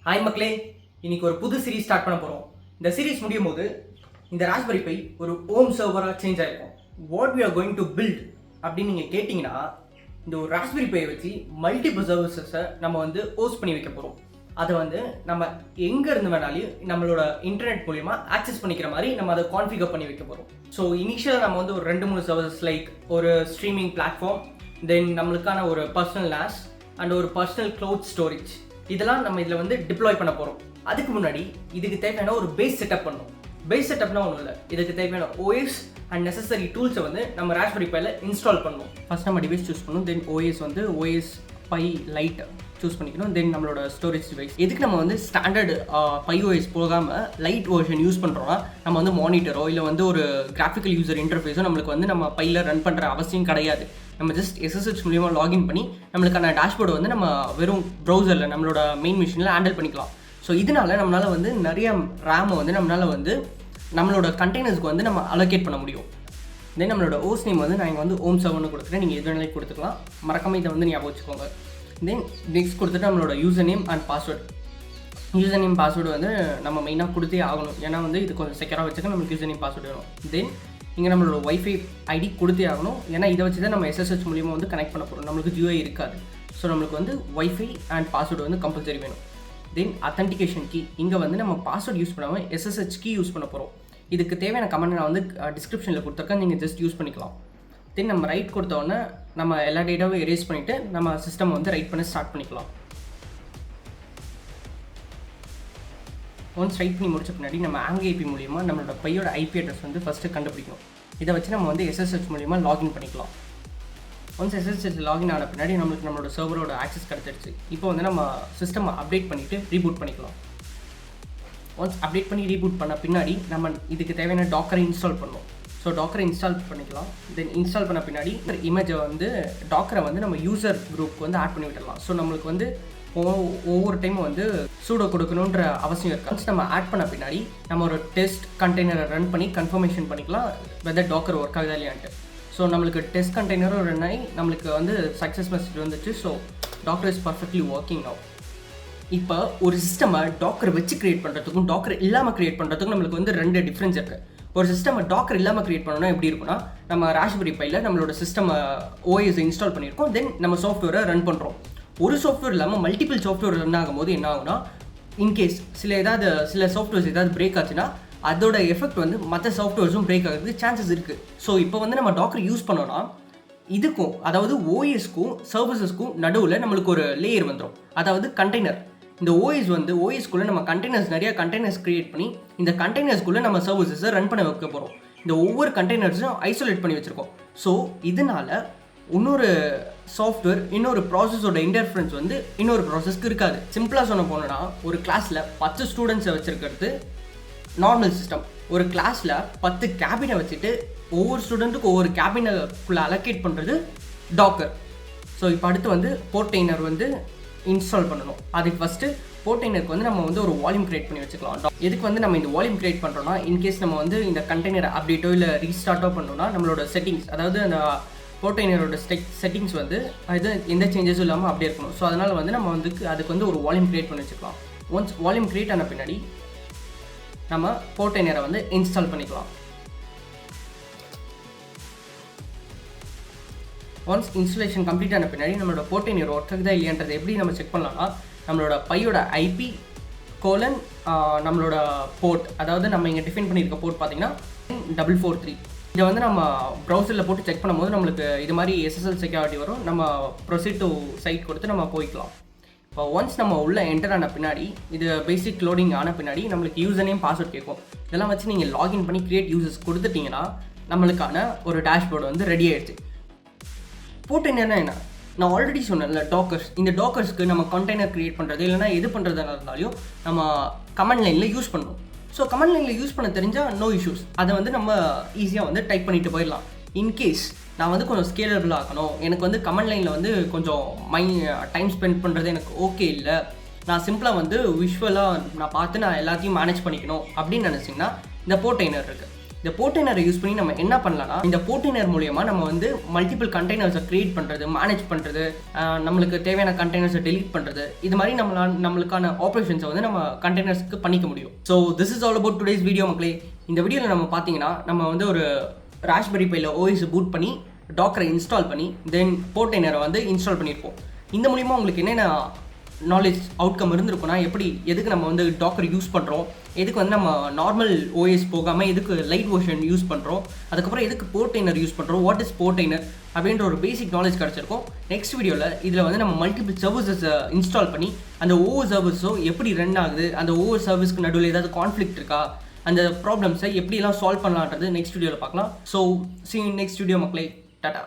Hi மக்களே, இன்னைக்கு ஒரு புது சீரிஸ் ஸ்டார்ட் பண்ண போகிறோம். இந்த சீரிஸ் முடியும் போது இந்த ராஸ்பெரி பை ஒரு ஹோம் சர்வராக சேஞ்ச் ஆகிருக்கும். What we are going to build அப்படின்னு நீங்கள் கேட்டிங்கன்னா, இந்த ஒரு ராஸ்பெரி பையை வச்சு மல்டிபிள் சர்வீசஸை நம்ம ஹோஸ்ட் பண்ணி வைக்க போகிறோம். அதை நம்ம எங்கே இருந்து வேணாலும் நம்மளோட இன்டர்நெட் மூலிமா ஆக்சஸ் பண்ணிக்கிற மாதிரி நம்ம அதை கான்ஃபிகர் பண்ணி வைக்க போகிறோம். ஸோ இனிஷியலாக நம்ம ஒரு 2-3 சர்வீசஸ் லைக் ஒரு ஸ்ட்ரீமிங் பிளாட்ஃபார்ம், தென் நம்மளுக்கான ஒரு பர்சனல் NAS அண்ட் ஒரு பர்சனல் க்ளவுட் ஸ்டோரேஜ், இதெல்லாம் நம்ம இதில் டிப்ளாய் பண்ண போகிறோம். அதுக்கு முன்னாடி இதுக்கு தேவையான ஒரு பேஸ் செட்டப் பண்ணணும். பேஸ் செட்டப்னா ஒன்றும் இல்லை, இதுக்கு தேவையான OS அண்ட் நெசசரி டூல்ஸை நம்ம ராஸ்பெரி பையில் இன்ஸ்டால் பண்ணணும். ஃபர்ஸ்ட் நம்ம டிவைஸ் சூஸ் பண்ணணும், தென் OS Pi Lite சூஸ் பண்ணிக்கணும், தென் நம்மளோட ஸ்டோரேஜ் டிவைஸ். எதுக்கு நம்ம ஸ்டாண்டர்டு Pi OS போகாமல் லைட் வெர்ஷன் யூஸ் பண்ணுறோன்னா, நம்ம மானிட்டரோ இல்லை ஒரு கிராஃபிக்கல் யூசர் இன்டர்ஃபேஸோ நம்மளுக்கு நம்ம பையில் ரன் பண்ணுற அவசியம் கிடையாது. நம்ம ஜஸ்ட் SSH மூலியமாக லாகின் பண்ணி நம்மளுக்கான டேஷ்போர்டை நம்ம வெறும் ப்ரௌசரில் நம்மளோட மெயின் மிஷினில் ஹேண்டில் பண்ணிக்கலாம். ஸோ இதனால நம்மளால் நிறைய ரேமை நம்மளால் நம்மளோட கண்டெய்னர்ஸ்க்கு நம்ம அலோகேட் பண்ண முடியும். தென் நம்மளோட ஹோஸ்ட் நேம் நான் இங்கே ஹோம் சர்வர்னு கொடுத்துருக்கேன், நீங்கள் எது வேணாலும் கொடுத்துக்கலாம். மறக்காம இதை ஞாபகம் வச்சுக்கோங்க. தென் நெக்ஸ்ட் கொடுத்துட்டு நம்மளோட user name and password. User name password நம்ம மெயினாக கொடுத்தே ஆகணும், ஏன்னா இது கொஞ்சம் செக்யூராக வச்சுக்க நம்மளுக்கு யூசர் நேம் பாஸ்வேர்டு வேணும். தென் இங்கே நம்மளோட வைஃபை ஐடி கொடுத்தே ஆகணும், ஏன்னா இதை வச்சு தான் நம்ம SSH மூலியமாக கனெக்ட் பண்ண போகிறோம். நம்மளுக்கு GUI இருக்காது. ஸோ நம்மளுக்கு வைஃபை அண்ட் பாஸ்வேர்டு கம்பல்சரி வேணும். தென் அத்தன்டிகேஷன் கீ, இங்கே நம்ம பாஸ்வேர்டு யூஸ் பண்ணாமல் SSH கீ யூஸ் பண்ண போகிறோம். இதுக்கு தேவையான கமெண்ட் நான் டிஸ்கிரிப்ஷனில் கொடுத்துருக்கேன், நீங்கள் ஜஸ்ட் யூஸ் பண்ணிக்கலாம். தென் நம்ம ரைட் கொடுத்தோடனே நம்ம எல்லா டேட்டாவும் எரேஸ் பண்ணிவிட்டு நம்ம சிஸ்டம் ரைட் பண்ண ஸ்டார்ட் பண்ணிக்கலாம். ஒன்ஸ் ரைட் பண்ணி முடிச்ச பின்னாடி நம்ம AngIP மூலிமா நம்மளோட பையோட IP அட்ரஸ் ஃபஸ்ட்டு கண்டுபிடிக்கணும். இதை வச்சு நம்ம SSH மூலிமா லாகின் பண்ணிக்கலாம். ஒன்ஸ் SSH லாகின் ஆன பின்னாடி நம்மளோட சர்வரோட ஆக்சஸ் கிடச்சிருச்சு. இப்போ நம்ம சிஸ்டம் அப்டேட் பண்ணிவிட்டு ரீபூட் பண்ணிக்கலாம். ஒன்ஸ் அப்டேட் பண்ணி ரீபூட் பண்ண பின்னாடி நம்ம இதுக்கு தேவையான டாக்கரை இன்ஸ்டால் பண்ணணும். ஸோ டாக்கரை இன்ஸ்டால் பண்ணிக்கலாம். தென் இன்ஸ்டால் பண்ண பின்னாடி இமேஜை டாக்கரை நம்ம யூசர் குரூப்புக்கு ஆட் பண்ணி விட்டுடலாம். ஸோ நம்மளுக்கு ஒவ்வொரு டைமும் சூடோ கொடுக்கணுன்ற அவசியம் இருக்குது. ஒன்ஸ் நம்ம ஆட் பண்ண பின்னாடி நம்ம ஒரு டெஸ்ட் கண்டெய்னரை ரன் பண்ணி கன்ஃபர்மேஷன் பண்ணிக்கலாம் வெதர் டாக்கர் ஒர்க் ஆகுதா இல்லையான்ட்டு. ஸோ நம்மளுக்கு டெஸ்ட் கண்டெய்னரும் ரன் ஆகி நம்மளுக்கு சக்ஸஸ் மெசேஜ் வந்துச்சு. So Docker is perfectly working now. இப்போ ஒரு சிஸ்டமை டாக்கர் வச்சு கிரியேட் பண்ணுறதுக்கும் டாக்கர் இல்லாமல் கிரியேட் பண்ணுறதுக்கும் நம்மளுக்கு 2 டிஃப்ரென்ஸ் இருக்குது. ஒரு சிஸ்டமை டாக்கர் இல்லாமல் கிரியேட் பண்ணணும்னா எப்படி இருக்குன்னா, நம்ம ராஸ்பெரி பையில் நம்மளோட சிஸ்டம் OS இன்ஸ்டால் பண்ணியிருக்கோம், தென் நம்ம சாஃப்ட்வேரை ரன் பண்ணுறோம். ஒரு சாஃப்ட்வேர் இல்லாமல் மல்டிபிள் சாஃப்ட்வேர் ரன் ஆகும்போது என்ன ஆகுனா, இன்கேஸ் சில சாஃப்ட்வேர்ஸ் ஏதாவது பிரேக் ஆச்சுன்னா அதோட எஃபெக்ட் மற்ற சாஃப்ட்வேர்ஸும் பிரேக் ஆகிறதுக்கு சான்சஸ் இருக்குது. ஸோ இப்போ நம்ம டாக்கர் யூஸ் பண்ணோன்னா இதுக்கும், அதாவது OSக்கும் சர்வீசஸ்க்கும் நடுவில் நம்மளுக்கு ஒரு லேயர் வந்துடும், அதாவது கண்டெய்னர். இந்த OSக்குள்ளே நம்ம நிறைய கண்டெய்னர்ஸ் க்ரியேட் பண்ணி இந்த கண்டெய்னர்ஸ்குள்ளே நம்ம சர்வீசஸை ரன் பண்ண வைக்க போகிறோம். இந்த ஒவ்வொரு கண்டெய்னர்ஸும் ஐசோலேட் பண்ணி வச்சுருக்கோம். ஸோ இதனால் இன்னொரு சாஃப்ட்வேர் இன்னொரு ப்ராசஸோட இன்டர்ஃபரன்ஸ் இன்னொரு ப்ராசஸ்க்கு இருக்காது. சிம்பிளாக சொன்ன போனோன்னா, ஒரு கிளாஸில் 10 ஸ்டூடெண்ட்ஸை வச்சுருக்கிறது நார்மல் சிஸ்டம். ஒரு கிளாஸில் 10 கேபினை வச்சுட்டு ஒவ்வொரு ஸ்டூடெண்ட்டுக்கும் ஒவ்வொரு கேபினுக்குள்ளே அலோகேட் பண்ணுறது டாக்கர். ஸோ இப்போ அடுத்து போர்ட்டைனர் இன்ஸ்டால் பண்ணணும். அதுக்கு ஃபஸ்ட்டு போர்ட்டைனருக்கு நம்ம ஒரு வால்யூம் கிரியேட் பண்ணி வச்சுக்கலாம். எதுக்கு நம்ம இந்த வால்யூம் கிரியேட் பண்ணுறோன்னா, இன்கேஸ் நம்ம இந்த கண்டெய்னர் அப்டேட்டோ இல்லை ரீஸ்டார்ட்டோ பண்ணோன்னா நம்மளோட செட்டிங்ஸ், அதாவது அந்த போர்ட்டைனரோட செட்டிங்ஸ் அது எந்த சேஞ்சஸும் இல்லாமல் அப்படியே இருக்கணும். ஸோ அதனால் நம்ம அதுக்கு ஒரு வால்யூம் கிரியேட் பண்ணி வச்சுக்கலாம். ஒன்ஸ் வால்யூம் கிரியேட் ஆன பின்னாடி நம்ம போர்ட்டைனரை இன்ஸ்டால் பண்ணிக்கலாம். ஒன்ஸ் இன்ஸ்டாலேஷன் கம்ப்ளீட் ஆன பின்னாடி நம்மளோட போர்ட்டைனர் ஒர்க் ஆகுதா இல்லையான்றதை எப்படி நம்ம செக் பண்ணலாம்னா, நம்மளோட பையோட IP நம்மளோட போர்ட், அதாவது நம்ம இங்கே டிஃபைன் பண்ணியிருக்க போர்ட் பார்த்தீங்கன்னா 443. இதை நம்ம ப்ரௌசரில் போட்டு செக் பண்ணும்போது நம்மளுக்கு இது மாதிரி SSL செக்யூரிட்டி வரும். நம்ம ப்ரொசீட் டு சைட் கொடுத்து நம்ம போய்க்கலாம். இப்போ ஒன்ஸ் நம்ம உள்ளே என்டர் ஆன பின்னாடி, இது பேசிக் லோடிங் ஆன பின்னாடி நம்மளுக்கு யூசர் நேம் பாஸ்வேர்ட் கேட்கும். இதெல்லாம் வச்சு நீங்கள் லாகின் பண்ணி கிரியேட் யூசர்ஸ் கொடுத்துட்டிங்கன்னா நம்மளுக்கான ஒரு டேஷ்போர்டு ரெடி ஆகிடுச்சு. போர்ட்டைனர்னா என்ன, நான் ஆல்ரெடி சொன்னேன்ல, டாக்கர்ஸ். இந்த டாக்கர்ஸ்க்கு நம்ம கண்டெய்னர் கிரியேட் பண்ணுறது இல்லைனா எது பண்ணுறதா இருந்தாலும் நம்ம கமெண்ட் லைனில் யூஸ் பண்ணணும். ஸோ கமெண்ட் லைனில் யூஸ் பண்ண தெரிஞ்சால் நோ இஷ்யூஸ், அதை நம்ம ஈஸியாக டைப் பண்ணிட்டு போயிடலாம். இன்கேஸ் நான் கொஞ்சம் ஸ்கேலபிள் ஆகணும், எனக்கு கமெண்ட் லைனில் கொஞ்சம் டைம் ஸ்பெண்ட் பண்ணுறது எனக்கு ஓகே இல்லை, நான் சிம்பிளாக விஷுவலாக நான் பார்த்து நான் எல்லாத்தையும் மேனேஜ் பண்ணிக்கணும் அப்படின்னு நினச்சிங்கன்னா இந்த போர்ட்டைனர் இருக்குது. இந்த போர்டைனரை யூஸ் பண்ணி நம்ம என்ன பண்ணலாம்னா, இந்த போர்டைனர் மூலமா நம்ம வந்து மல்டிபிள் கண்டெய்னர்ஸை கிரியேட் பண்ணுறது, மேனேஜ் பண்ணுறது, நம்மளுக்கு தேவையான கண்டெய்னர்ஸை டெலீட் பண்ணுறது, இது மாதிரி நம்மளுக்கான ஆப்ரேஷன்ஸை வந்து நம்ம கண்டெய்னர்ஸ்க்கு பண்ணிக்க முடியும். So this is all about today's video மக்களே. இந்த வீடியோவில் நம்ம பார்த்தீங்கன்னா நம்ம வந்து ஒரு ராஸ்பெரி பையில் ஓஎஸ் பூட் பண்ணி டாக்கரை இன்ஸ்டால் பண்ணி தென் போர்டைனரை வந்து இன்ஸ்டால் பண்ணியிருப்போம். இந்த மூலிமா உங்களுக்கு என்னென்ன நாலேஜ் அவுட்கம் இருந்திருக்குன்னா, எதுக்கு நம்ம வந்து டாக்கர் யூஸ் பண்ணுறோம், எதுக்கு வந்து நம்ம நார்மல் ஓஎஸ் போகாமல் எதுக்கு லைட் வெர்ஷன் யூஸ் பண்ணுறோம், அதுக்கப்புறம் எதுக்கு போர்டைனர் யூஸ் பண்ணுறோம், வாட் இஸ் போர்டைனர் அப்படின்ற ஒரு பேசிக் நாலேஜ் கிடச்சிருக்கும். நெக்ஸ்ட் வீடியோவில் இதில் வந்து நம்ம மல்டிபிள் சர்வீசஸை இன்ஸ்டால் பண்ணி அந்த ஒவ்வொரு சர்வீஸும் எப்படி ரன் ஆகுது, அந்த ஒவ்வொரு சர்வீஸ்க்கு நடுவில் ஏதாவது கான்ஃப்ளிக்ட் இருக்கா, அந்த ப்ராப்ளம்ஸை எப்படிலாம் சால்வ் பண்ணலான்றது நெக்ஸ்ட் வீடியோவில் பார்க்கலாம். So see you in next video மக்களே. டாடா.